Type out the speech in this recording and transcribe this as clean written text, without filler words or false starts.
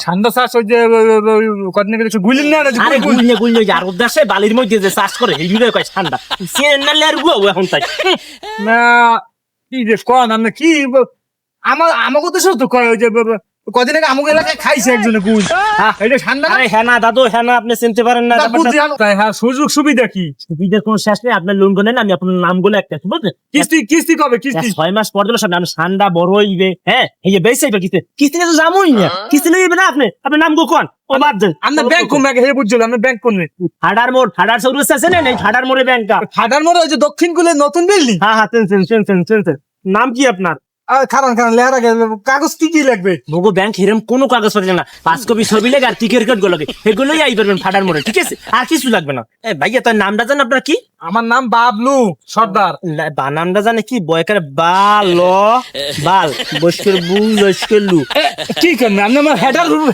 ঠান্ডা শ্বাস ওই যে কদিন আগে দেখছো গুলিন না আরে গুলনে আর উদ্দেশ্যে বালির মধ্যে যে চাষ করে এইগুলো কয় ঠান্ডা চেন না লেয়ার গুয়া এখন তাই না কি যে কোন আমরা কি আমাকে তো সত্য কয় ওই যে কদিন আগে আমাকে এলাকায় খাইছে একজনে গুল এটা ঠান্ডা না আরে হ্যাঁ না দাদু হ্যাঁ না আপনি চিনতে পারেন না বুঝছি তাই হ্যাঁ সুযোগ সুবিধা কি সুবিধার কোনো শেষ নেই আপনার লোন করেন আমি আপনার নাম গুলো একটা বুঝলেন কিস্তি কবে কিস্তি 6 মাস পর দিলে সব ঠান্ডা বড় হইবে হ্যাঁ এই যে বেশি কিস্তি কিস্তি নিয়ে তো যাবোই না কিস্তি নিয়ে না আপনার নাম গো কোন ও বাদ দেন আমরা ব্যাংক কোন ব্যাংক হে বুঝছিল আমরা ব্যাংক কোন হাডার মোড় হাডার সৌরস আছে না এই হাডার মোড়ে ব্যাংকটা ফাটার মোড়ে ওই যে দক্ষিণ কুলের নতুন বিল্ডিং হ্যাঁ হ্যাঁ চেন নাম কি আপনার খারান লেহার আগে কাগজ কি কি লাগবে ভোগো ব্যাংক হিরম কোনো কাগজ পত্র না 5 কপি ছবি লাগে আর টিকেট গুলো লাগে এগুলোই আই পারবেন ফাডার মোড়ে ঠিক আছে আর কিছু লাগবে না এই ভাইয়া তার নামটা জানেন আপনার কি আমার নাম বাবলু সর্দার বানামটা জানে কি বয়কার বাল বাল বস্কর বুল লস্কর লু কি করবে আপনি আমার হেডার